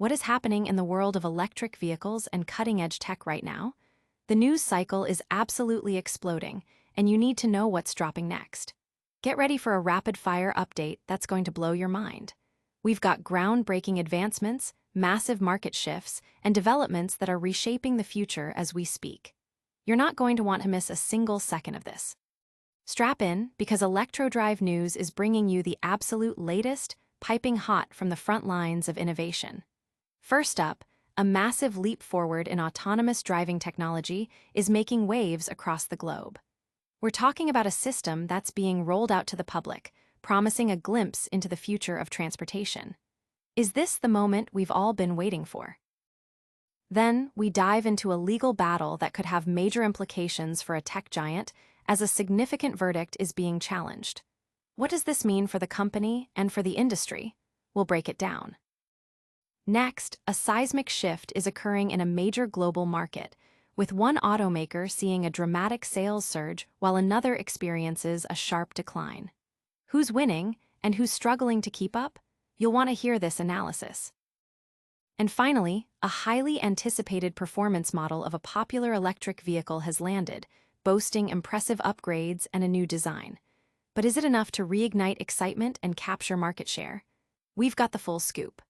What is happening in the world of electric vehicles and cutting-edge tech right now? The news cycle is absolutely exploding, and you need to know what's dropping next. Get ready for a rapid-fire update that's going to blow your mind. We've got groundbreaking advancements, massive market shifts, and developments that are reshaping the future as we speak. You're not going to want to miss a single second of this. Strap in, because ElectroDrive News is bringing you the absolute latest, piping hot from the front lines of innovation. First up, a massive leap forward in autonomous driving technology is making waves across the globe. We're talking about a system that's being rolled out to the public, promising a glimpse into the future of transportation. Is this the moment we've all been waiting for? Then, we dive into a legal battle that could have major implications for a tech giant, as a significant verdict is being challenged. What does this mean for the company and for the industry? We'll break it down. Next, a seismic shift is occurring in a major global market, with one automaker seeing a dramatic sales surge while another experiences a sharp decline. Who's winning and who's struggling to keep up? You'll want to hear this analysis. And finally, a highly anticipated performance model of a popular electric vehicle has landed, boasting impressive upgrades and a new design. But is it enough to reignite excitement and capture market share? We've got the full scoop.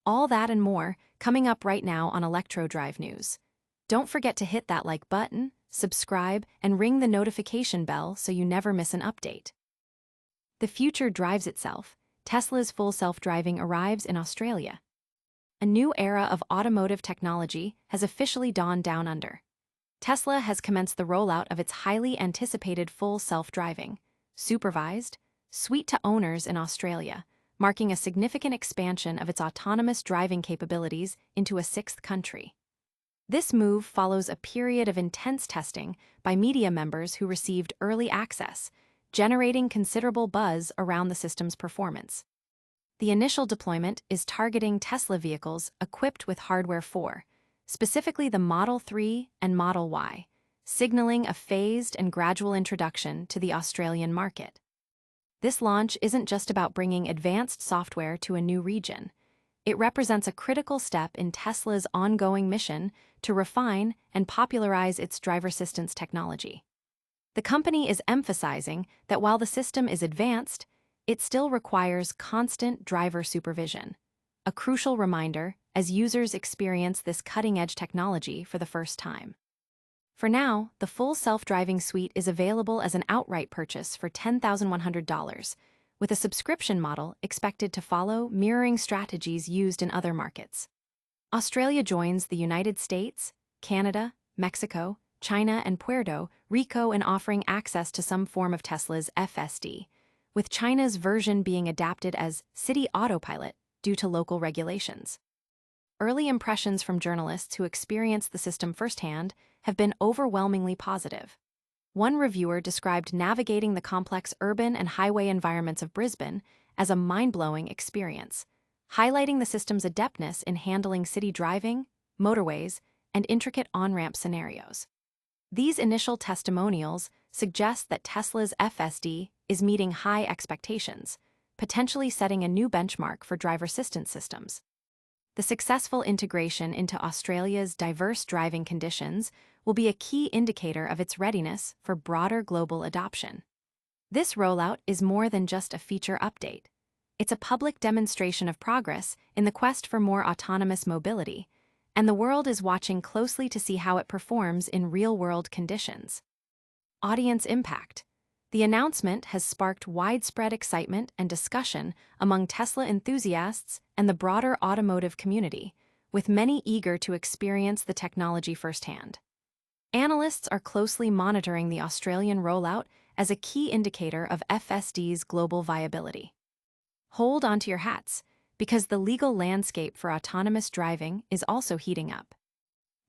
All that and more coming up right now on ElectroDrive News. Don't forget to hit that like button, subscribe, and ring the notification bell so you never miss an update. The future drives itself. Tesla's full self-driving arrives in Australia. A new era of automotive technology has officially dawned down under. Tesla has commenced the rollout of its highly anticipated full self-driving, supervised, suite to owners in Australia, marking a significant expansion of its autonomous driving capabilities into a sixth country. This move follows a period of intense testing by media members who received early access, generating considerable buzz around the system's performance. The initial deployment is targeting Tesla vehicles equipped with Hardware 4, specifically the Model 3 and Model Y, signaling a phased and gradual introduction to the Australian market. This launch isn't just about bringing advanced software to a new region. It represents a critical step in Tesla's ongoing mission to refine and popularize its driver assistance technology. The company is emphasizing that while the system is advanced, it still requires constant driver supervision, a crucial reminder as users experience this cutting-edge technology for the first time. For now, the full self-driving suite is available as an outright purchase for $10,100, with a subscription model expected to follow, mirroring strategies used in other markets. Australia joins the United States, Canada, Mexico, China, and Puerto Rico in offering access to some form of Tesla's FSD, with China's version being adapted as City Autopilot due to local regulations. Early impressions from journalists who experienced the system firsthand have been overwhelmingly positive. One reviewer described navigating the complex urban and highway environments of Brisbane as a mind-blowing experience, highlighting the system's adeptness in handling city driving, motorways, and intricate on-ramp scenarios. These initial testimonials suggest that Tesla's FSD is meeting high expectations, potentially setting a new benchmark for driver assistance systems. The successful integration into Australia's diverse driving conditions will be a key indicator of its readiness for broader global adoption. This rollout is more than just a feature update. It's a public demonstration of progress in the quest for more autonomous mobility, and the world is watching closely to see how it performs in real-world conditions. Audience impact. The announcement has sparked widespread excitement and discussion among Tesla enthusiasts and the broader automotive community, with many eager to experience the technology firsthand. Analysts are closely monitoring the Australian rollout as a key indicator of FSD's global viability. Hold onto your hats, because the legal landscape for autonomous driving is also heating up.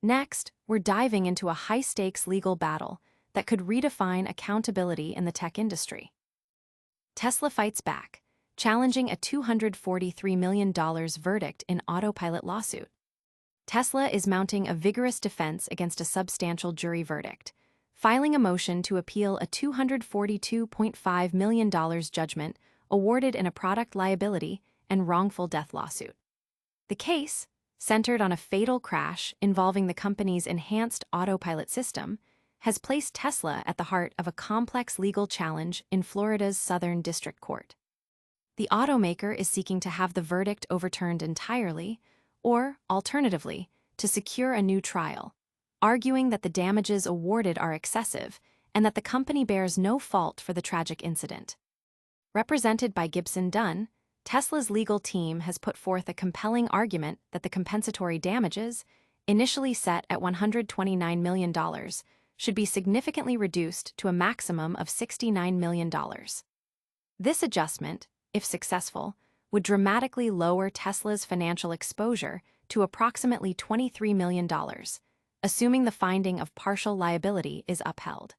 Next, we're diving into a high-stakes legal battle that could redefine accountability in the tech industry. Tesla fights back, challenging a $243 million verdict in Autopilot lawsuit. Tesla is mounting a vigorous defense against a substantial jury verdict, filing a motion to appeal a $242.5 million judgment awarded in a product liability and wrongful death lawsuit. The case, centered on a fatal crash involving the company's enhanced Autopilot system, has placed Tesla at the heart of a complex legal challenge in Florida's Southern District Court. The automaker is seeking to have the verdict overturned entirely, or, alternatively, to secure a new trial, arguing that the damages awarded are excessive and that the company bears no fault for the tragic incident. Represented by Gibson Dunn, Tesla's legal team has put forth a compelling argument that the compensatory damages, initially set at $129 million, should be significantly reduced to a maximum of $69 million. This adjustment, if successful, would dramatically lower Tesla's financial exposure to approximately $23 million, assuming the finding of partial liability is upheld.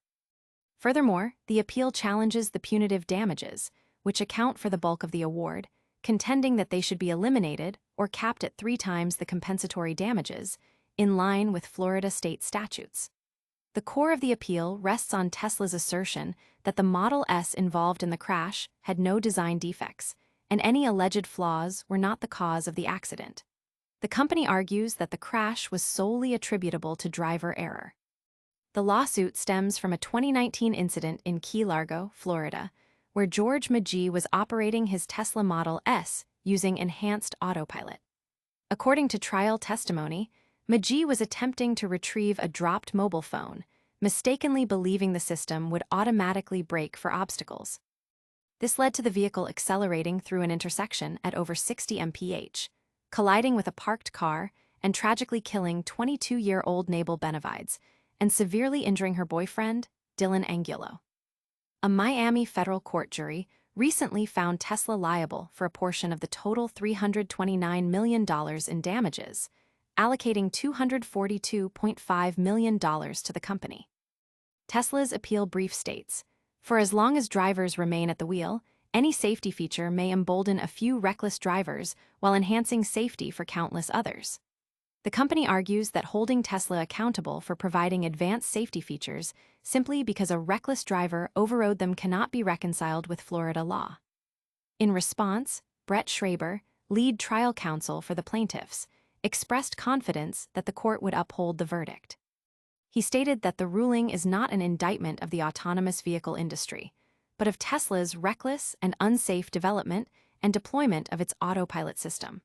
Furthermore, the appeal challenges the punitive damages, which account for the bulk of the award, contending that they should be eliminated or capped at 3 times the compensatory damages, in line with Florida state statutes. The core of the appeal rests on Tesla's assertion that the Model S involved in the crash had no design defects, and any alleged flaws were not the cause of the accident. The company argues that the crash was solely attributable to driver error. The lawsuit stems from a 2019 incident in Key Largo, Florida, where George Magee was operating his Tesla Model S using enhanced Autopilot. According to trial testimony, Magee was attempting to retrieve a dropped mobile phone, mistakenly believing the system would automatically brake for obstacles. This led to the vehicle accelerating through an intersection at over 60 mph, colliding with a parked car and tragically killing 22-year-old Nabel Benavides and severely injuring her boyfriend, Dylan Angulo. A Miami federal court jury recently found Tesla liable for a portion of the total $329 million in damages, allocating $242.5 million to the company. Tesla's appeal brief states, "For as long as drivers remain at the wheel, any safety feature may embolden a few reckless drivers while enhancing safety for countless others." The company argues that holding Tesla accountable for providing advanced safety features simply because a reckless driver overrode them cannot be reconciled with Florida law. In response, Brett Schraber, lead trial counsel for the plaintiffs, expressed confidence that the court would uphold the verdict. He stated that the ruling is not an indictment of the autonomous vehicle industry, but of Tesla's reckless and unsafe development and deployment of its Autopilot system.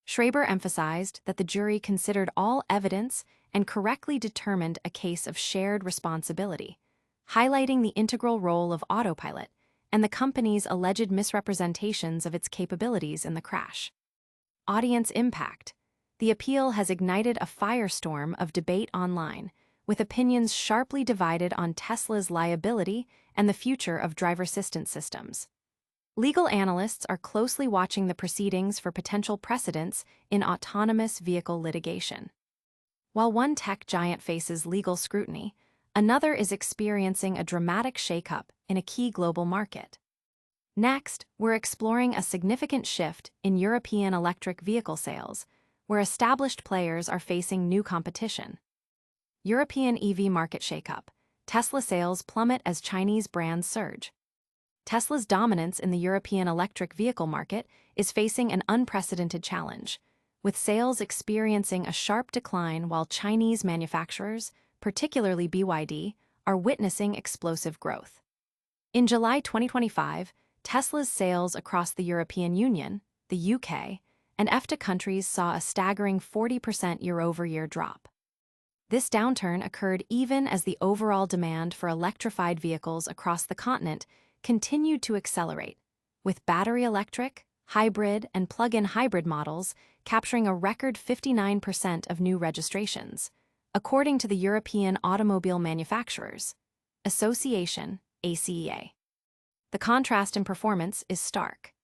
Schraber emphasized that the jury considered all evidence and correctly determined a case of shared responsibility, highlighting the integral role of Autopilot and the company's alleged misrepresentations of its capabilities in the crash. Audience impact. The appeal has ignited a firestorm of debate online, with opinions sharply divided on Tesla's liability and the future of driver assistance systems. Legal analysts are closely watching the proceedings for potential precedents in autonomous vehicle litigation. While one tech giant faces legal scrutiny, another is experiencing a dramatic shakeup in a key global market. Next, we're exploring a significant shift in European electric vehicle sales, where established players are facing new competition. European EV market shakeup. Tesla sales plummet as Chinese brands surge. Tesla's dominance in the European electric vehicle market is facing an unprecedented challenge, with sales experiencing a sharp decline while Chinese manufacturers, particularly BYD, are witnessing explosive growth. In July 2025, Tesla's sales across the European Union, the UK, and EFTA countries saw a staggering 40% year-over-year drop. This downturn occurred even as the overall demand for electrified vehicles across the continent continued to accelerate, with battery electric, hybrid, and plug-in hybrid models capturing a record 59% of new registrations, according to the European Automobile Manufacturers Association, ACEA. The contrast in performance is stark.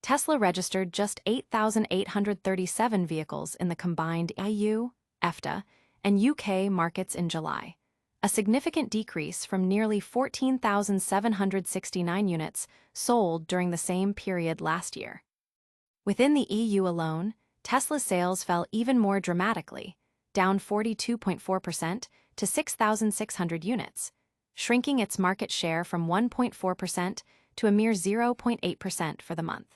Tesla registered just 8,837 vehicles in the combined EU, EFTA, and UK markets in July, a significant decrease from nearly 14,769 units sold during the same period last year. Within the EU alone, Tesla sales fell even more dramatically, down 42.4% to 6,600 units, shrinking its market share from 1.4% to a mere 0.8% for the month.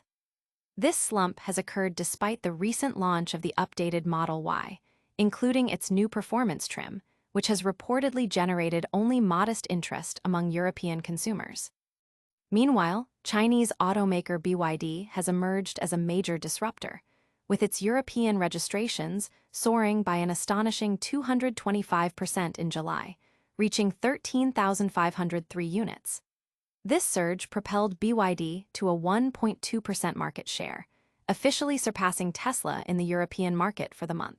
This slump has occurred despite the recent launch of the updated Model Y, including its new performance trim, which has reportedly generated only modest interest among European consumers. Meanwhile, Chinese automaker BYD has emerged as a major disruptor, with its European registrations soaring by an astonishing 225% in July, reaching 13,503 units. This surge propelled BYD to a 1.2% market share, officially surpassing Tesla in the European market for the month.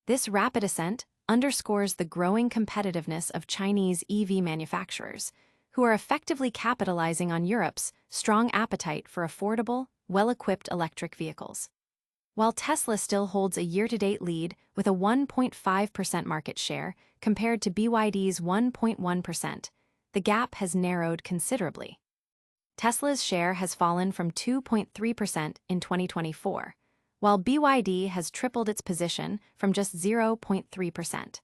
This rapid ascent underscores the growing competitiveness of Chinese EV manufacturers, who are effectively capitalizing on Europe's strong appetite for affordable, well-equipped electric vehicles. While Tesla still holds a year-to-date lead with a 1.5% market share compared to BYD's 1.1%, the gap has narrowed considerably. Tesla's share has fallen from 2.3% in 2024, while BYD has tripled its position from just 0.3%.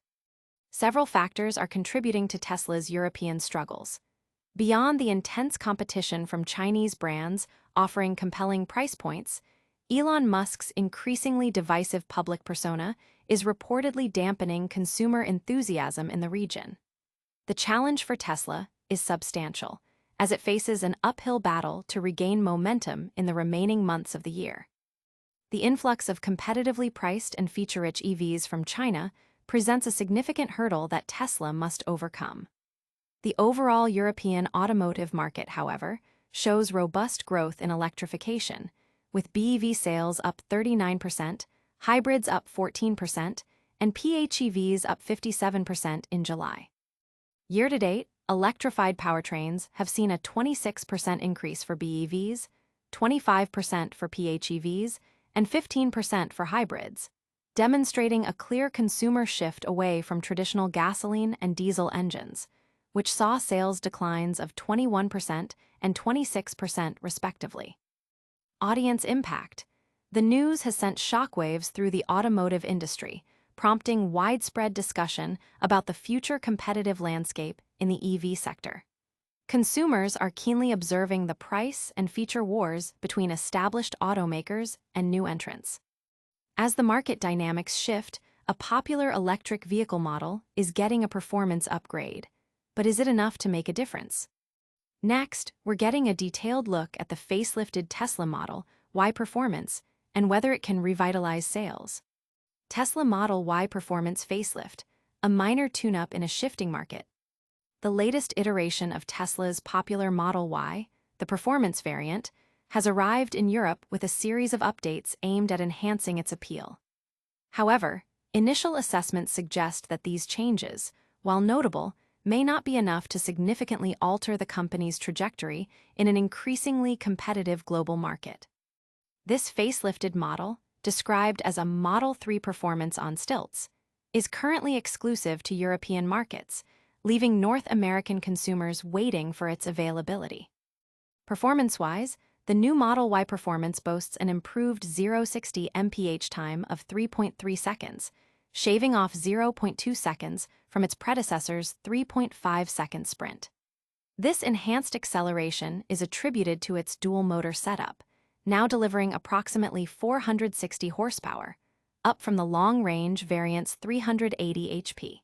Several factors are contributing to Tesla's European struggles. Beyond the intense competition from Chinese brands offering compelling price points, Elon Musk's increasingly divisive public persona is reportedly dampening consumer enthusiasm in the region. The challenge for Tesla is substantial, as it faces an uphill battle to regain momentum in the remaining months of the year. The influx of competitively priced and feature-rich EVs from China presents a significant hurdle that Tesla must overcome. The overall European automotive market, however, shows robust growth in electrification, with BEV sales up 39%, hybrids up 14%, and PHEVs up 57% in July. Year-to-date, electrified powertrains have seen a 26% increase for BEVs, 25% for PHEVs, and 15% for hybrids, demonstrating a clear consumer shift away from traditional gasoline and diesel engines, which saw sales declines of 21% and 26% respectively. Audience impact. The news has sent shockwaves through the automotive industry, prompting widespread discussion about the future competitive landscape in the EV sector. Consumers are keenly observing the price and feature wars between established automakers and new entrants. As the market dynamics shift, a popular electric vehicle model is getting a performance upgrade. But is it enough to make a difference? Next, we're getting a detailed look at the facelifted Tesla Model Y Performance and whether it can revitalize sales. Tesla Model Y Performance facelift, a minor tune-up in a shifting market. The latest iteration of Tesla's popular Model Y, the performance variant, has arrived in Europe with a series of updates aimed at enhancing its appeal. However, initial assessments suggest that these changes, while notable, may not be enough to significantly alter the company's trajectory in an increasingly competitive global market. This facelifted model, described as a Model 3 performance on stilts, is currently exclusive to European markets, leaving North American consumers waiting for its availability. Performance-wise, the new Model Y Performance boasts an improved 0-60 mph time of 3.3 seconds, shaving off 0.2 seconds from its predecessor's 3.5-second sprint. This enhanced acceleration is attributed to its dual-motor setup, now delivering approximately 460 horsepower, up from the long-range variant's 380 HP.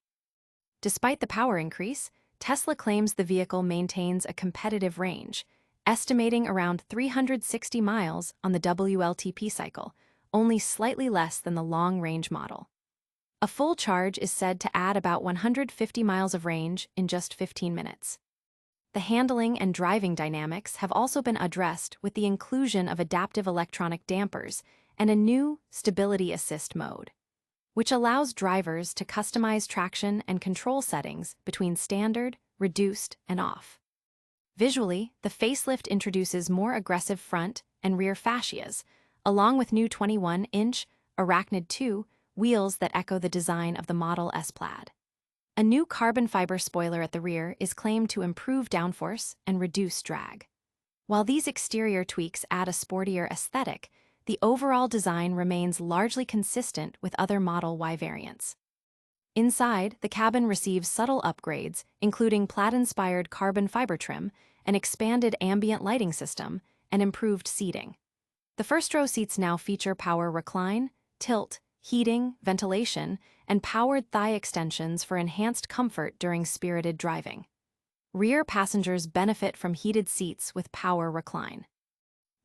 Despite the power increase, Tesla claims the vehicle maintains a competitive range, estimating around 360 miles on the WLTP cycle, only slightly less than the long-range model. A full charge is said to add about 150 miles of range in just 15 minutes. The handling and driving dynamics have also been addressed with the inclusion of adaptive electronic dampers and a new stability assist mode, which allows drivers to customize traction and control settings between standard, reduced, and off. Visually, the facelift introduces more aggressive front and rear fascias, along with new 21-inch Arachnid 2 wheels that echo the design of the Model S Plaid. A new carbon fiber spoiler at the rear is claimed to improve downforce and reduce drag. While these exterior tweaks add a sportier aesthetic, the overall design remains largely consistent with other Model Y variants. Inside, the cabin receives subtle upgrades, including Plaid-inspired carbon fiber trim, an expanded ambient lighting system, and improved seating. The first-row seats now feature power recline, tilt, heating, ventilation, and powered thigh extensions for enhanced comfort during spirited driving. Rear passengers benefit from heated seats with power recline.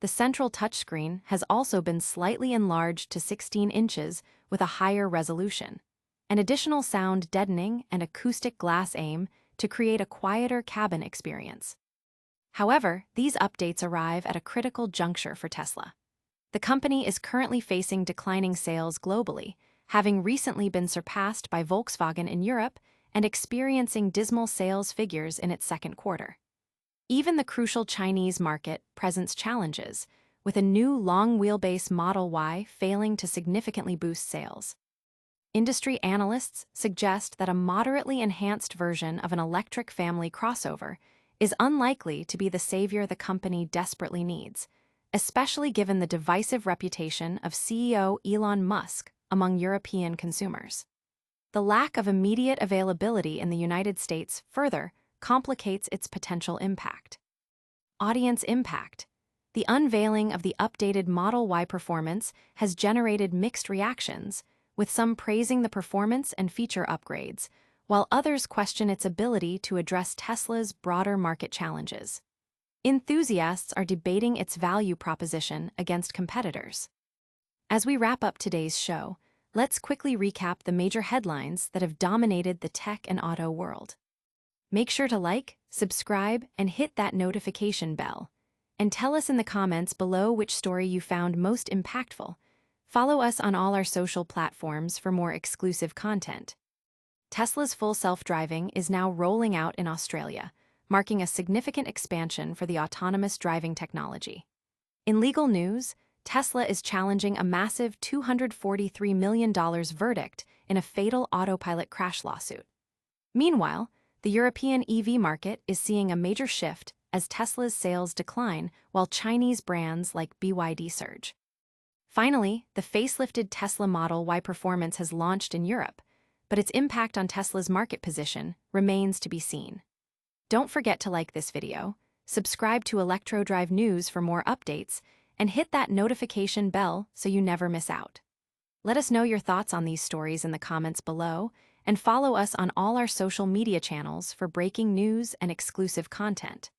The central touchscreen has also been slightly enlarged to 16 inches with a higher resolution, and additional sound deadening and acoustic glass aim to create a quieter cabin experience. However, these updates arrive at a critical juncture for Tesla. The company is currently facing declining sales globally, having recently been surpassed by Volkswagen in Europe and experiencing dismal sales figures in its second quarter. Even the crucial Chinese market presents challenges, with a new long-wheelbase Model Y failing to significantly boost sales. Industry analysts suggest that a moderately enhanced version of an electric family crossover is unlikely to be the savior the company desperately needs, especially given the divisive reputation of CEO Elon Musk among European consumers. The lack of immediate availability in the United States further complicates its potential impact. Audience impact. The unveiling of the updated Model Y performance has generated mixed reactions, with some praising the performance and feature upgrades, while others question its ability to address Tesla's broader market challenges. Enthusiasts are debating its value proposition against competitors. As we wrap up today's show, let's quickly recap the major headlines that have dominated the tech and auto world. Make sure to like, subscribe, and hit that notification bell. And tell us in the comments below which story you found most impactful. Follow us on all our social platforms for more exclusive content. Tesla's full self-driving is now rolling out in Australia, marking a significant expansion for the autonomous driving technology. In legal news, Tesla is challenging a massive $243 million verdict in a fatal Autopilot crash lawsuit. Meanwhile, the European EV market is seeing a major shift as Tesla's sales decline while Chinese brands like BYD surge. Finally, the facelifted Tesla Model Y performance has launched in Europe, but its impact on Tesla's market position remains to be seen. Don't forget to like this video, subscribe to ElectroDrive News for more updates, and hit that notification bell so you never miss out. Let us know your thoughts on these stories in the comments below, and follow us on all our social media channels for breaking news and exclusive content.